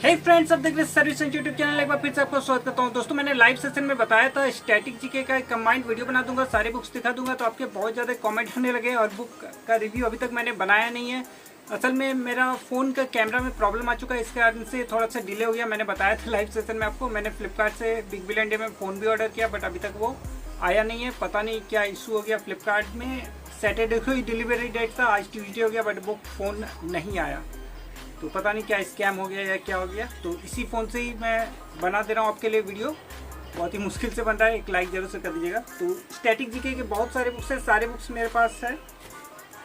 हे friends, अब देख रहे हैं सर्विस यूट्यूब चैनल। एक बार फिर से आपको स्वागत करता हूं। दोस्तों, मैंने लाइव सेशन में बताया था स्टैटिक जीके का एक कंबाइंड वीडियो बना दूंगा, सारे बुक्स दिखा दूंगा। तो आपके बहुत ज़्यादा कमेंट होने लगे और बुक का रिव्यू अभी तक मैंने बनाया नहीं है। असल में मेरा फ़ोन का कैमरा में प्रॉब्लम आ चुका है, इसके कारण से थोड़ा सा डिले हो गया। मैंने बताया था लाइव सेशन में आपको। मैंने फ्लिपकार्ट से बिग बिलियन डे में फ़ोन भी ऑर्डर किया, बट अभी तक वो आया नहीं है। पता नहीं क्या इशू हो गया फ्लिपकार्ट में। सैटरडे को ही डिलीवरी डेट था, आज ट्यूजडे हो गया, बट वो फ़ोन नहीं आया। तो पता नहीं क्या स्कैम हो गया या क्या हो गया। तो इसी फ़ोन से ही मैं बना दे रहा हूँ आपके लिए वीडियो। बहुत ही मुश्किल से बन रहा है, एक लाइक जरूर से कर दीजिएगा। तो स्टैटिक जीके के बहुत सारे बुक्स हैं, सारे बुक्स मेरे पास है।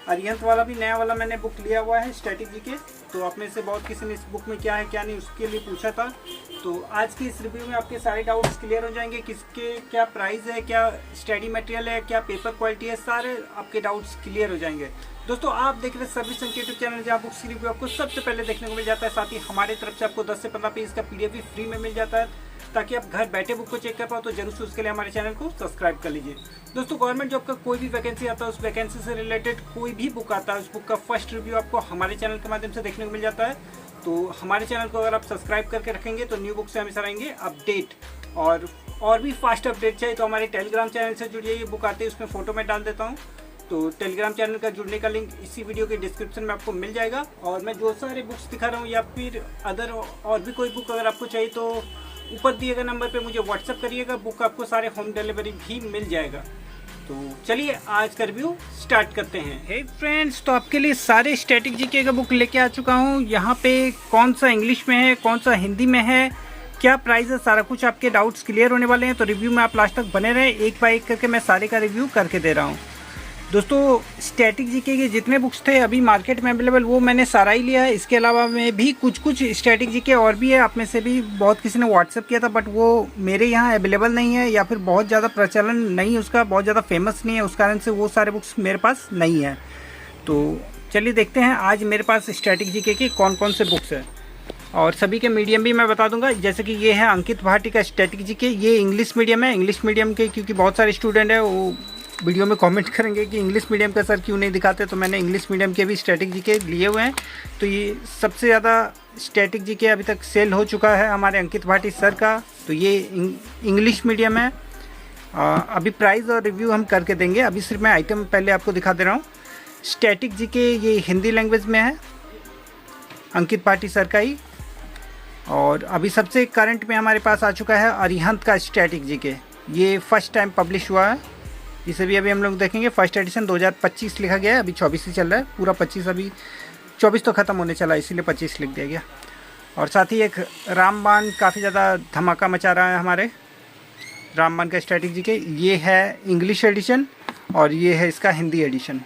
अरिहंत वाला भी नया वाला मैंने बुक लिया हुआ है स्टैटिक जीके। तो आप में से बहुत किसी ने इस बुक में क्या है क्या नहीं उसके लिए पूछा था। तो आज की इस रिव्यू में आपके सारे डाउट्स क्लियर हो जाएंगे। किसके क्या प्राइस है, क्या स्टडी मटेरियल है, क्या पेपर क्वालिटी है, सारे आपके डाउट्स क्लियर हो जाएंगे। दोस्तों, आप देख रहे हैं सर्विस यूट्यूब चैनल, जहाँ बुक्स की रिव्यू आपको सबसे पहले देखने को मिल जाता है। साथ ही हमारे तरफ से आपको 10 से 15 पेज का PDF भी फ्री में मिल जाता है, ताकि आप घर बैठे बुक को चेक कर पाओ। तो जरूर से उसके लिए हमारे चैनल को सब्सक्राइब कर लीजिए। दोस्तों, गवर्नमेंट जॉब का कोई भी वैकेंसी आता है, उस वैकेंसी से रिलेटेड कोई भी बुक आता है, उस बुक का फर्स्ट रिव्यू आपको हमारे चैनल के माध्यम से देखने को मिल जाता है। तो हमारे चैनल को अगर आप सब्सक्राइब करके रखेंगे तो न्यू बुक से हमेशा रहेंगे अपडेट। और भी फास्ट अपडेट चाहिए तो हमारे टेलीग्राम चैनल से जुड़िए। ये बुक आती है, उसमें फ़ोटो मैं डाल देता हूँ। तो टेलीग्राम चैनल का जुड़ने का लिंक इसी वीडियो के डिस्क्रिप्शन में आपको मिल जाएगा। और मैं जो सारे बुक्स दिखा रहा हूँ या फिर अदर और भी कोई बुक अगर आपको चाहिए तो ऊपर दिए गए नंबर पे मुझे व्हाट्सअप करिएगा। बुक आपको सारे होम डिलीवरी भी मिल जाएगा। तो चलिए आज का रिव्यू स्टार्ट करते हैं। हे फ्रेंड्स, तो आपके लिए सारे स्टैटिक जीके का बुक लेके आ चुका हूँ। यहाँ पे कौन सा इंग्लिश में है, कौन सा हिंदी में है, क्या प्राइस है, सारा कुछ आपके डाउट्स क्लियर होने वाले हैं। तो रिव्यू में आप लास्ट तक बने रहें, एक बाय एक करके मैं सारे का रिव्यू करके दे रहा हूँ। दोस्तों, स्टैटिक जीके के जितने बुक्स थे अभी मार्केट में अवेलेबल, वो मैंने सारा ही लिया है। इसके अलावा में भी कुछ स्टैटिक जीके और भी है। आप में से भी बहुत किसी ने व्हाट्सअप किया था, बट वो मेरे यहाँ अवेलेबल नहीं है या फिर बहुत ज़्यादा प्रचलन नहीं, उसका बहुत ज़्यादा फेमस नहीं है, उस कारण से वो सारे बुक्स मेरे पास नहीं है। तो चलिए देखते हैं आज मेरे पास स्टैटिक जीके के कौन कौन से बुक्स हैं। और सभी के मीडियम भी मैं बता दूंगा। जैसे कि ये है अंकित भाटी का स्टैटिक जीके, ये इंग्लिश मीडियम है। इंग्लिश मीडियम के क्योंकि बहुत सारे स्टूडेंट हैं वो वीडियो में कमेंट करेंगे कि इंग्लिश मीडियम का सर क्यों नहीं दिखाते, तो मैंने इंग्लिश मीडियम के भी स्टैटिक जीके लिए हुए हैं। तो ये सबसे ज़्यादा स्टैटिक जीके अभी तक सेल हो चुका है हमारे अंकित भाटी सर का। तो ये इंग्लिश मीडियम है। अभी प्राइस और रिव्यू हम करके देंगे। अभी सिर्फ मैं आइटम पहले आपको दिखा दे रहा हूँ। स्टैटिक जीके ये हिंदी लैंग्वेज में है, अंकित भाटी सर का ही। और अभी सबसे करंट में हमारे पास आ चुका है अरिहंत का स्टैटिक जीके। ये फर्स्ट टाइम पब्लिश हुआ है। इसे भी अभी हम लोग देखेंगे। फर्स्ट एडिशन 2025 लिखा गया है, अभी 24 ही चल रहा है, पूरा 25, अभी 24 तो ख़त्म होने चला, इसीलिए 25 लिख दिया गया। और साथ ही एक रामबाण काफ़ी ज़्यादा धमाका मचा रहा है हमारे रामबाण का स्टैटिक जीके। ये है इंग्लिश एडिशन और ये है इसका हिंदी एडिशन।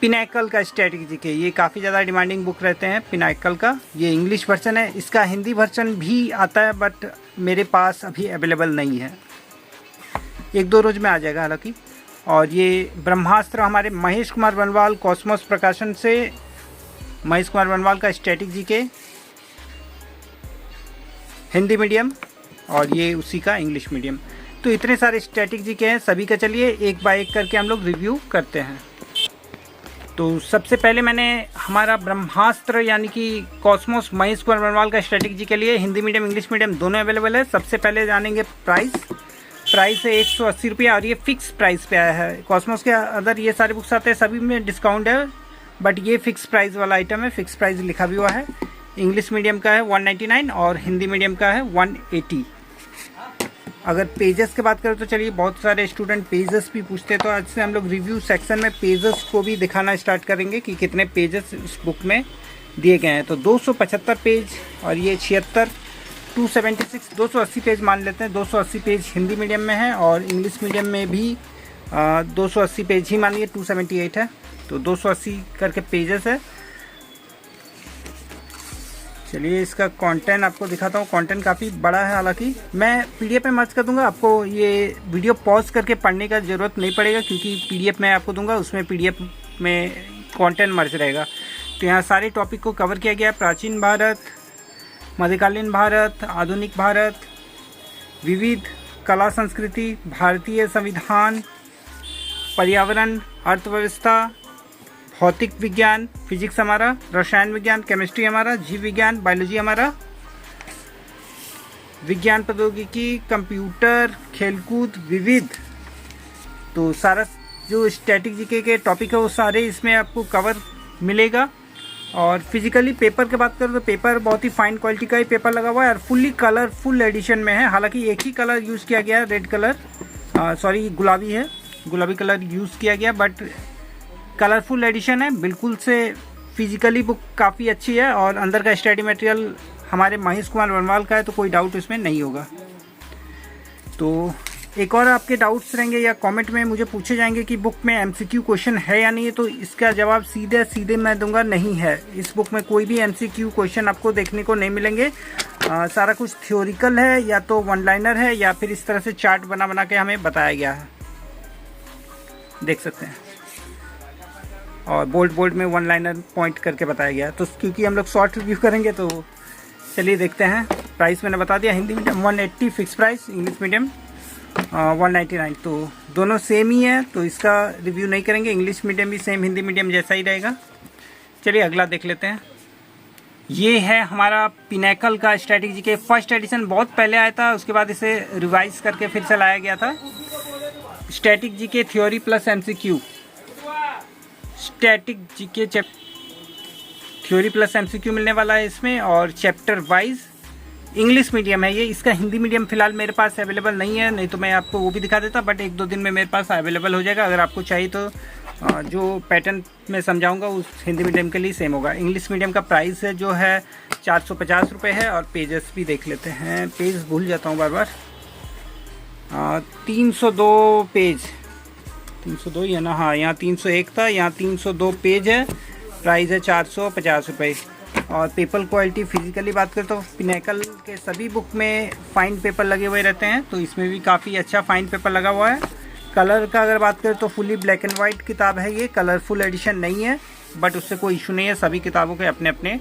पिनाकल का स्टैटिक जीके, ये काफ़ी ज़्यादा डिमांडिंग बुक रहते हैं पिनाकल का। ये इंग्लिश वर्जन है, इसका हिंदी वर्जन भी आता है बट मेरे पास अभी अवेलेबल नहीं है, 1-2 रोज में आ जाएगा हालांकि। और ये ब्रह्मास्त्र हमारे महेश कुमार बनवाल कॉस्मोस प्रकाशन से, महेश कुमार बनवाल का स्टैटिक जीके हिंदी मीडियम, और ये उसी का इंग्लिश मीडियम। तो इतने सारे स्टैटिक जीके हैं सभी का। चलिए एक बाय एक करके हम लोग रिव्यू करते हैं। तो सबसे पहले मैंने हमारा ब्रह्मास्त्र यानी कि कॉस्मोस महेश कुमार बनवाल का स्टैटिक जीके लिए, हिंदी मीडियम इंग्लिश मीडियम दोनों अवेलेबल है। सबसे पहले जानेंगे प्राइस है 180 रुपया, और ये फिक्स प्राइस पे आया है। कॉस्मोस के अदर ये सारे बुक्स आते हैं, सभी में डिस्काउंट है, बट ये फिक्स प्राइस वाला आइटम है, फिक्स प्राइस लिखा भी हुआ है। इंग्लिश मीडियम का है 199 और हिंदी मीडियम का है 180। अगर पेजेस की बात करें तो चलिए, बहुत सारे स्टूडेंट पेजेस भी पूछते हैं, तो आज से हम लोग रिव्यू सेक्शन में पेजेस को भी दिखाना स्टार्ट करेंगे कि कितने पेजेस इस बुक में दिए गए हैं। तो 275 पेज और ये 76, 276, 280 पेज मान लेते हैं। 280 पेज हिंदी मीडियम में है और इंग्लिश मीडियम में भी 280 पेज ही मानिए, 278 है। तो 280 करके पेजेस है। चलिए इसका कंटेंट आपको दिखाता हूँ। कंटेंट काफ़ी बड़ा है, हालांकि मैं PDF में मर्ज कर दूंगा। आपको ये वीडियो पॉज करके पढ़ने का ज़रूरत नहीं पड़ेगा, क्योंकि PDF मैं आपको दूंगा, उसमें PDF में कंटेंट मर्ज रहेगा। तो यहाँ सारे टॉपिक को कवर किया गया है। प्राचीन भारत, मध्यकालीन भारत, आधुनिक भारत, विविध कला संस्कृति, भारतीय संविधान, पर्यावरण, अर्थव्यवस्था, भौतिक विज्ञान फिजिक्स हमारा, रसायन विज्ञान केमिस्ट्री हमारा, जीव विज्ञान बायोलॉजी हमारा, विज्ञान प्रौद्योगिकी कंप्यूटर खेलकूद विविध। तो सारा जो स्टैटिक जीके के टॉपिक है वो सारे इसमें आपको कवर मिलेगा। और फिजिकली पेपर की बात करें तो पेपर बहुत ही फाइन क्वालिटी का ही पेपर लगा हुआ है और फुल्ली कलरफुल एडिशन में है। हालांकि एक ही कलर यूज़ किया गया है, रेड कलर, सॉरी गुलाबी है, गुलाबी कलर यूज़ किया गया, बट कलरफुल एडिशन है बिल्कुल से। फिजिकली बुक काफ़ी अच्छी है और अंदर का स्टडी मटेरियल हमारे महेश कुमार बनवाल का है, तो कोई डाउट इसमें नहीं होगा। तो एक और आपके डाउट्स रहेंगे या कमेंट में मुझे पूछे जाएंगे कि बुक में एमसीक्यू क्वेश्चन है या नहीं, तो इसका जवाब सीधे सीधे मैं दूंगा नहीं है। इस बुक में कोई भी एमसीक्यू क्वेश्चन आपको देखने को नहीं मिलेंगे। सारा कुछ थ्योरिकल है, या तो वन लाइनर है, या फिर इस तरह से चार्ट बना बना के हमें बताया गया है, देख सकते हैं। और बोल्ड में वन लाइनर पॉइंट करके बताया गया। तो क्योंकि हम लोग शॉर्ट रिव्यू करेंगे तो चलिए देखते हैं। प्राइस मैंने बता दिया, Hindi medium 180 fix price, English medium 199, तो दोनों सेम ही है, तो इसका रिव्यू नहीं करेंगे। इंग्लिश मीडियम भी सेम हिंदी मीडियम जैसा ही रहेगा। चलिए अगला देख लेते हैं। ये है हमारा पिनैकल का स्टैटिक जीके फर्स्ट एडिशन, बहुत पहले आया था, उसके बाद इसे रिवाइज करके फिर से लाया गया था। Static GK theory plus MCQ, static GK theory plus MCQ मिलने वाला है इसमें, और चैप्टर वाइज इंग्लिश मीडियम है ये। इसका हिंदी मीडियम फिलहाल मेरे पास अवेलेबल नहीं है, नहीं तो मैं आपको वो भी दिखा देता, बट 1-2 दिन में मेरे पास अवेलेबल हो जाएगा। अगर आपको चाहिए तो जो पैटर्न में समझाऊंगा उस हिंदी मीडियम के लिए सेम होगा। इंग्लिश मीडियम का प्राइस है जो है 450 रुपये है। और पेजेस भी देख लेते हैं, पेज भूल जाता हूँ बार बार। 302 पेज, 302 या ना, हाँ यहाँ 301 था, यहाँ 302 पेज है। प्राइस है 450 रुपये। और पेपर क्वालिटी फिजिकली बात करें तो पिनैकल के सभी बुक में फाइन पेपर लगे हुए रहते हैं, तो इसमें भी काफ़ी अच्छा फाइन पेपर लगा हुआ है। कलर का अगर बात करें तो फुली ब्लैक एंड वाइट किताब है ये, कलरफुल एडिशन नहीं है, बट उससे कोई इशू नहीं है। सभी किताबों के अपने अपने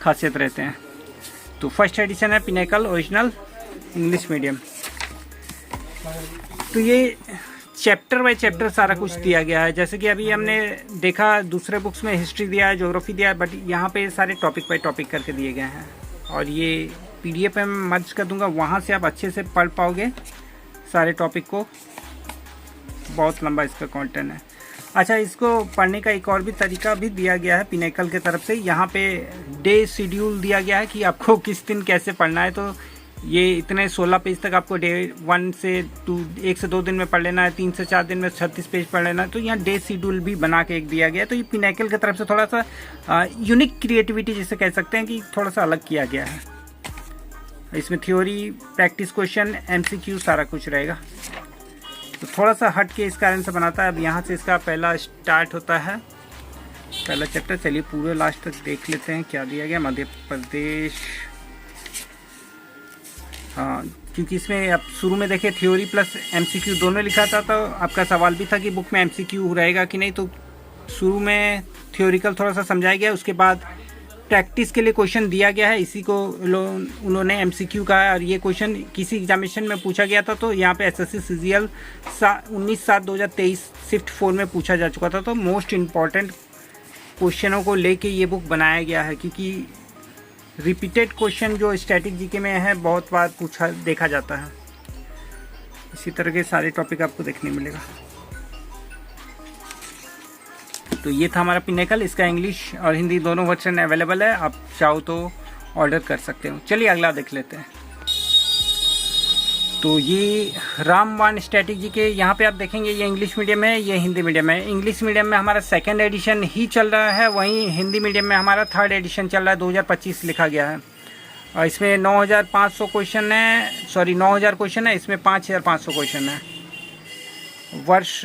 खासियत रहते हैं। तो फर्स्ट एडिशन है पिनैकल ओरिजिनल इंग्लिश मीडियम। तो ये चैप्टर बाय चैप्टर सारा कुछ दिया गया है। जैसे कि अभी हमने देखा दूसरे बुक्स में हिस्ट्री दिया है, ज्योग्राफी दिया है, बट यहाँ पे सारे टॉपिक बाय टॉपिक करके दिए गए हैं। और ये पीडीएफ में मैं मर्ज कर दूंगा, वहाँ से आप अच्छे से पढ़ पाओगे सारे टॉपिक को। बहुत लंबा इसका कंटेंट है। अच्छा, इसको पढ़ने का एक और भी तरीका भी दिया गया है पिनैकल के तरफ से। यहाँ पे डे शेड्यूल दिया गया है कि आपको किस दिन कैसे पढ़ना है। तो ये इतने 16 पेज तक आपको डे 1 से 1 से 2 दिन में पढ़ लेना है, 3 से 4 दिन में 36 पेज पढ़ लेना है। तो यहाँ डे शेड्यूल भी बना के एक दिया गया है। तो ये पिनैकल की तरफ से थोड़ा सा यूनिक क्रिएटिविटी जिसे कह सकते हैं कि थोड़ा सा अलग किया गया है। इसमें थ्योरी, प्रैक्टिस क्वेश्चन, एमसीक्यू सारा कुछ रहेगा। तो थोड़ा सा हट के इस कारण से बनाता है। अब यहाँ से इसका पहला स्टार्ट होता है, पहला चैप्टर। चलिए पूरे लास्ट तक देख लेते हैं क्या दिया गया। मध्य प्रदेश, हाँ, क्योंकि इसमें आप शुरू में देखिए थ्योरी प्लस एमसीक्यू दोनों लिखा था, तो आपका सवाल भी था कि बुक में एमसीक्यू रहेगा कि नहीं। तो शुरू में थ्योरिकल थोड़ा सा समझाया गया, उसके बाद प्रैक्टिस के लिए क्वेश्चन दिया गया है, इसी को उन्होंने एमसीक्यू कहा है। और ये क्वेश्चन किसी एग्जामिनेशन में पूछा गया था, तो यहाँ पे एसएससी सीजीएल 19/7/2023 शिफ्ट 4 में पूछा जा चुका था। तो मोस्ट इम्पॉर्टेंट क्वेश्चनों को लेके ये बुक बनाया गया है, क्योंकि रिपीटेड क्वेश्चन जो स्टैटिक जीके में है बहुत बार पूछा देखा जाता है। इसी तरह के सारे टॉपिक आपको देखने मिलेगा। तो ये था हमारा पिनैकल। इसका इंग्लिश और हिंदी दोनों वर्जन अवेलेबल है, आप चाहो तो ऑर्डर कर सकते हो। चलिए अगला देख लेते हैं। तो ये रामबाण स्टैटिक जीके, यहाँ पे आप देखेंगे ये इंग्लिश मीडियम है, ये हिंदी मीडियम है। इंग्लिश मीडियम में हमारा 2nd एडिशन ही चल रहा है, वहीं हिंदी मीडियम में हमारा 3rd एडिशन चल रहा है, 2025 लिखा गया है। और इसमें 9,500 क्वेश्चन है, सॉरी 9,000 क्वेश्चन है, इसमें 5,500 क्वेश्चन है।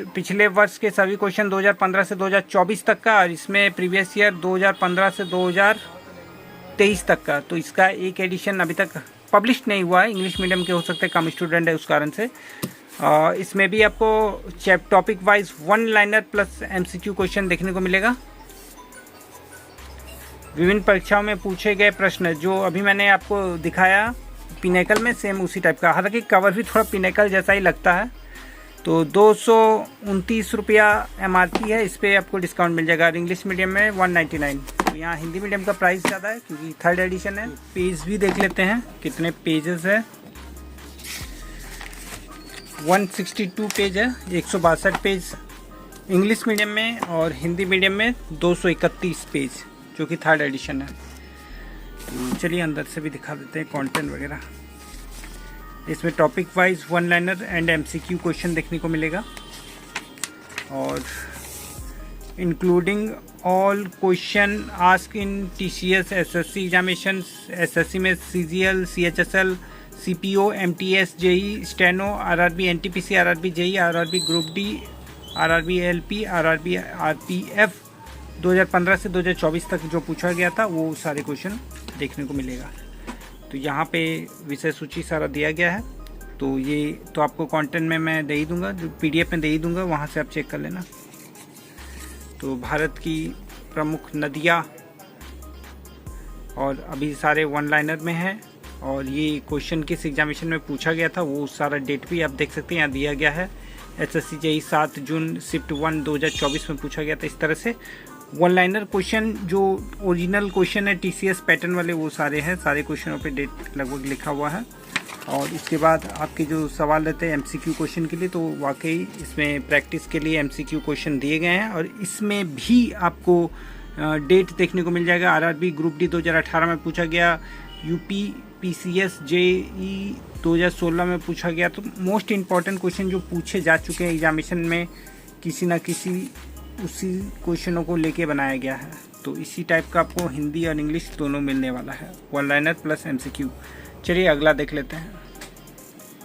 पिछले वर्ष के सभी क्वेश्चन 2015 से 2024 तक का, और इसमें प्रीवियस ईयर 2015 से 2023 तक का। तो इसका एक एडिशन अभी तक पब्लिश नहीं हुआ है। इंग्लिश मीडियम के हो सकते हैं, कम स्टूडेंट है उस कारण से। इसमें भी आपको topic wise 1 liner plus MCQ question देखने को मिलेगा। विभिन्न परीक्षाओं में पूछे गए प्रश्न जो अभी मैंने आपको दिखाया पिनैकल में, सेम उसी टाइप का। हालांकि कवर भी थोड़ा पिनैकल जैसा ही लगता है। तो 229 रुपया MRP है, इस पर आपको डिस्काउंट मिल जाएगा। और इंग्लिश मीडियम में 199। तो यहाँ हिंदी मीडियम का प्राइस ज़्यादा है क्योंकि 3rd एडिशन है। पेज भी देख लेते हैं कितने पेजेस है। 162 पेज है, 162 पेज इंग्लिश मीडियम में, और हिंदी मीडियम में 231 पेज जो कि 3rd एडिशन है। तो चलिए अंदर से भी दिखा देते हैं कंटेंट वगैरह। इसमें topic wise 1 liner and MCQ question देखने को मिलेगा, और including all question ask in TCS SSC examination, SSC में CGL, CHSL, CPO, MTS, JE, steno, RRB, NTPC, RRB, JE, RRB group D, RRB LP, RRB RPF 2015 से 2024 तक जो पूछा गया था वो सारे क्वेश्चन देखने को मिलेगा। तो यहाँ पे विषय सूची सारा दिया गया है। तो ये तो आपको कंटेंट में मैं दे ही दूंगा, जो PDF में दे ही दूंगा, वहाँ से आप चेक कर लेना। तो भारत की प्रमुख नदियाँ, और अभी सारे 1 लाइनर में है, और ये क्वेश्चन किस एग्जामिनेशन में पूछा गया था वो सारा डेट भी आप देख सकते हैं, यहाँ दिया गया है। SSC JE 7 जून शिफ्ट 1 2024 में पूछा गया था। इस तरह से 1 लाइनर क्वेश्चन जो ओरिजिनल क्वेश्चन है TCS पैटर्न वाले वो सारे हैं, सारे क्वेश्चनों पे डेट लगभग लिखा हुआ है। और इसके बाद आपके जो सवाल रहते हैं MCQ क्वेश्चन के लिए, तो वाकई इसमें प्रैक्टिस के लिए MCQ क्वेश्चन दिए गए हैं, और इसमें भी आपको डेट देखने को मिल जाएगा। RRB ग्रुप D 2018 में पूछा गया, UP PCS JE 2016 में पूछा गया। तो मोस्ट इम्पॉर्टेंट क्वेश्चन जो पूछे जा चुके हैं एग्जामिनेशन में, किसी ना किसी उसी क्वेश्चनों को लेके बनाया गया है। तो इसी टाइप का आपको हिंदी और इंग्लिश दोनों मिलने वाला है, 1 लाइनर प्लस MCQ। चलिए अगला देख लेते हैं।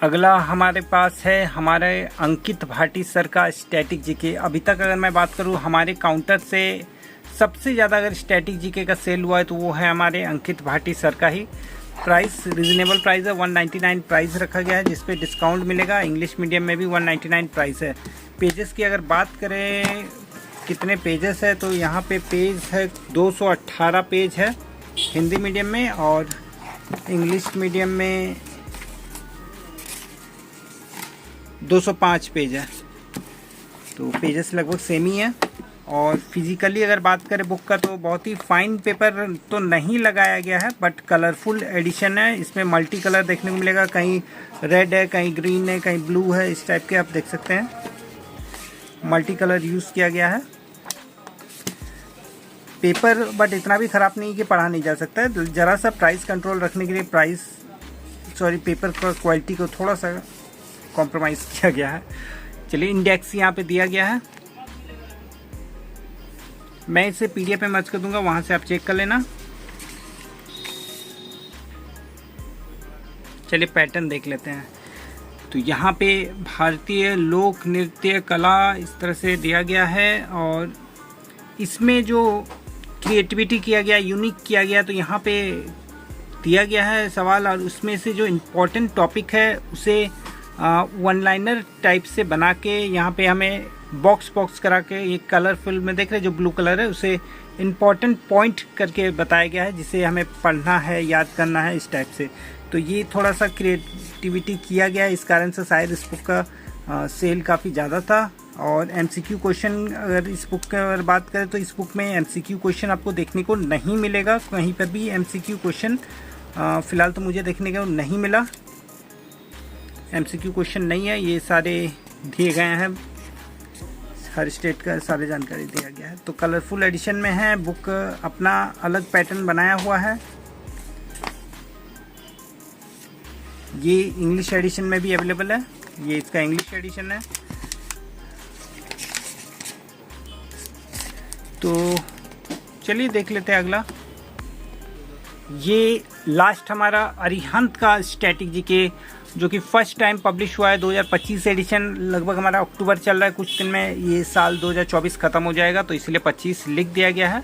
अगला हमारे पास है हमारे अंकित भाटी सर का स्टैटिक जीके। अभी तक अगर मैं बात करूं, हमारे काउंटर से सबसे ज़्यादा अगर स्टैटिक जीके का सेल हुआ है तो वो है हमारे अंकित भाटी सर का ही। प्राइस रिजनेबल प्राइस है, 199 प्राइस रखा गया है, जिस पे डिस्काउंट मिलेगा। इंग्लिश मीडियम में भी 199 प्राइस है। पेजेस की अगर बात करें कितने पेजेस है, तो यहाँ पे पेज है 218 पेज है हिंदी मीडियम में, और इंग्लिश मीडियम में 205 पेज है। तो पेजेस लगभग सेम ही है। और फिजिकली अगर बात करें बुक का, तो बहुत ही फाइन पेपर तो नहीं लगाया गया है, बट कलरफुल एडिशन है। इसमें मल्टी कलर देखने को मिलेगा, कहीं रेड है, कहीं ग्रीन है, कहीं ब्लू है, इस टाइप के आप देख सकते हैं। मल्टी कलर यूज़ किया गया है। पेपर बट इतना भी ख़राब नहीं कि पढ़ा नहीं जा सकता है। ज़रा सा प्राइस कंट्रोल रखने के लिए पेपर का क्वालिटी को थोड़ा सा कॉम्प्रोमाइज़ किया गया है। चलिए इंडेक्स यहाँ पे दिया गया है, मैं इसे PDF में मर्ज कर दूंगा, वहाँ से आप चेक कर लेना। चलिए पैटर्न देख लेते हैं। तो यहाँ पे भारतीय लोक नृत्य कला इस तरह से दिया गया है, और इसमें जो क्रिएटिविटी किया गया, यूनिक किया गया, तो यहाँ पे दिया गया है सवाल, और उसमें से जो इम्पोर्टेंट टॉपिक है उसे 1 लाइनर टाइप से बना के यहाँ पे हमें बॉक्स करा के, ये कलर फिल्म में देख रहे हैं जो ब्लू कलर है, उसे इम्पोर्टेंट पॉइंट करके बताया गया है, जिसे हमें पढ़ना है, याद करना है, इस टाइप से। तो ये थोड़ा सा क्रिएटिविटी किया गया है, इस कारण से शायद इस बुक का सेल काफ़ी ज़्यादा था। और MCQ क्वेश्चन अगर इस बुक की अगर बात करें, तो इस बुक में MCQ क्वेश्चन आपको देखने को नहीं मिलेगा, कहीं पर भी MCQ क्वेश्चन फ़िलहाल तो मुझे देखने को नहीं मिला। MCQ क्वेश्चन नहीं है, ये सारे दिए गए हैं, हर स्टेट का सारे जानकारी दिया गया है। तो कलरफुल एडिशन में है बुक, अपना अलग पैटर्न बनाया हुआ है। ये इंग्लिश एडिशन में भी अवेलेबल है, ये इसका इंग्लिश एडिशन है। तो चलिए देख लेते हैं अगला। ये लास्ट हमारा अरिहंत का स्टैटिक जीके, जो कि फर्स्ट टाइम पब्लिश हुआ है, 2025 एडिशन। लगभग हमारा अक्टूबर चल रहा है, कुछ दिन में ये साल 2024 ख़त्म हो जाएगा, तो इसलिए 25 लिख दिया गया है,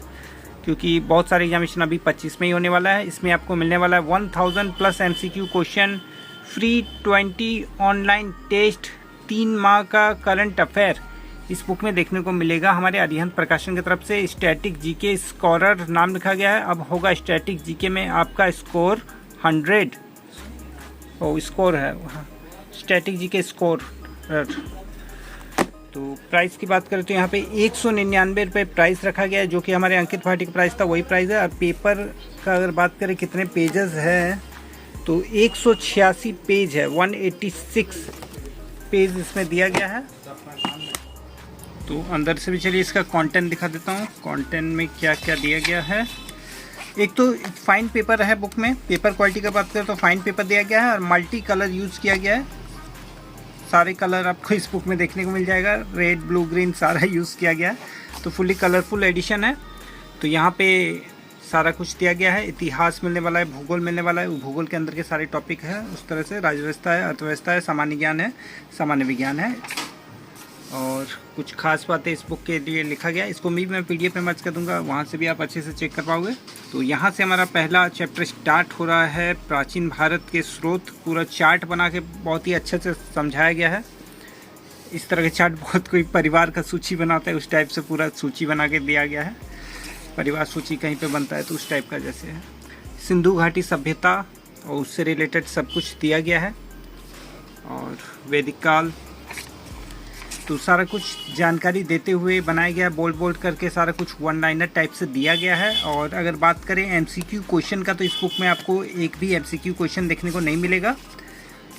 क्योंकि बहुत सारे एग्जामिनेशन अभी 25 में ही होने वाला है। इसमें आपको मिलने वाला है 1000 plus MCQ question, free 20 online test, 3 माह का करंट अफेयर इस बुक में देखने को मिलेगा। हमारे अरिहंत प्रकाशन की तरफ से स्टैटिक जीके स्कोरर नाम लिखा गया है। अब होगा स्टैटिक जीके में आपका स्कोर 100 स्कोर है, स्टैटिक जीके स्कोर। तो प्राइस की बात करें तो यहाँ पे 199 रुपये प्राइस रखा गया है, जो कि हमारे अंकित भाटी का प्राइस था वही प्राइस है। और पेपर का अगर बात करें कितने पेजेस है तो 186 पेज है, 186 पेज इसमें दिया गया है। तो अंदर से भी चलिए इसका कंटेंट दिखा देता हूँ, कंटेंट में क्या क्या दिया गया है। एक तो फाइन पेपर है बुक में, पेपर क्वालिटी का बात करें तो फाइन पेपर दिया गया है और मल्टी कलर यूज़ किया गया है। सारे कलर आपको इस बुक में देखने को मिल जाएगा, रेड ब्लू ग्रीन सारा यूज़ किया गया है। तो फुली कलरफुल एडिशन है। तो यहाँ पे सारा कुछ दिया गया है, इतिहास मिलने वाला है, भूगोल मिलने वाला है, भूगोल के अंदर के सारे टॉपिक है उस तरह से, राजव्यवस्था है, अर्थव्यवस्था है, सामान्य ज्ञान है, सामान्य विज्ञान है और कुछ खास बातें इस बुक के लिए लिखा गया है। इसको मैं PDF में मर्ज कर दूंगा, वहाँ से भी आप अच्छे से चेक कर पाओगे। तो यहाँ से हमारा पहला चैप्टर स्टार्ट हो रहा है, प्राचीन भारत के स्रोत। पूरा चार्ट बना के बहुत ही अच्छे से समझाया गया है। इस तरह के चार्ट बहुत कोई परिवार का सूची बनाता है, उस टाइप से पूरा सूची बना के दिया गया है। परिवार सूची कहीं पे बनता है तो उस टाइप का जैसे है। सिंधु घाटी सभ्यता और उससे रिलेटेड सब कुछ दिया गया है और वैदिक काल। तो सारा कुछ जानकारी देते हुए बनाया गया, बोल्ड बोल्ड करके सारा कुछ वन लाइनर टाइप से दिया गया है। और अगर बात करें MCQ क्वेश्चन का तो इस बुक में आपको एक भी MCQ क्वेश्चन देखने को नहीं मिलेगा।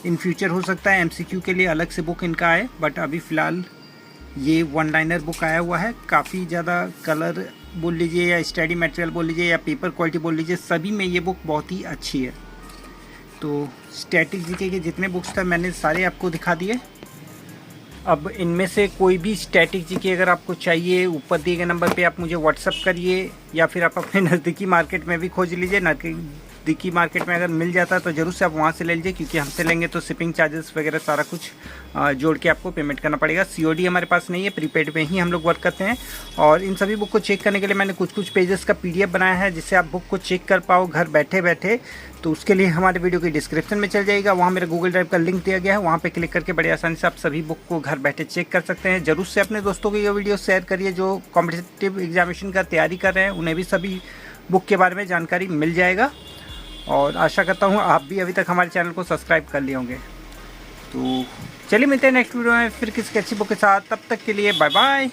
इन फ्यूचर हो सकता है MCQ के लिए अलग से बुक इनका आए, बट अभी फ़िलहाल ये वन लाइनर बुक आया हुआ है। काफ़ी ज़्यादा कलर बोल लीजिए या स्टडी मटेरियल बोल लीजिए या पेपर क्वालिटी बोल लीजिए, सभी में ये बुक बहुत ही अच्छी है। तो स्टैटिक जीके के जितने बुक्स थे मैंने सारे आपको दिखा दिए। अब इनमें से कोई भी स्टैटिक जीके अगर आपको चाहिए, ऊपर दिए गए नंबर पे आप मुझे व्हाट्सअप करिए या फिर आप अपने नज़दीकी मार्केट में भी खोज लीजिए। नज़दीकी मार्केट में अगर मिल जाता है तो ज़रूर से आप वहाँ से ले लीजिए, क्योंकि हमसे लेंगे तो शिपिंग चार्जेस वगैरह सारा कुछ जोड़ के आपको पेमेंट करना पड़ेगा। COD हमारे पास नहीं है, प्रीपेड में ही हम लोग वर्क करते हैं। और इन सभी बुक को चेक करने के लिए मैंने कुछ पेजेस का PDF बनाया है, जिससे आप बुक को चेक कर पाओ घर बैठे बैठे। तो उसके लिए हमारे वीडियो की डिस्क्रिप्शन में चल जाएगा, वहाँ मेरा Google ड्राइव का लिंक दिया गया है, वहाँ पे क्लिक करके बड़ी आसानी से आप सभी बुक को घर बैठे चेक कर सकते हैं। ज़रूर से अपने दोस्तों को ये वीडियो शेयर करिए जो कॉम्पिटिटिव एग्जामिनेशन का तैयारी कर रहे हैं, उन्हें भी सभी बुक के बारे में जानकारी मिल जाएगा। और आशा करता हूँ आप भी अभी तक हमारे चैनल को सब्सक्राइब कर लिए होंगे। तो चलिए मिलते हैं नेक्स्ट वीडियो में फिर किसी अच्छी बुक के साथ, तब तक के लिए बाय बाय।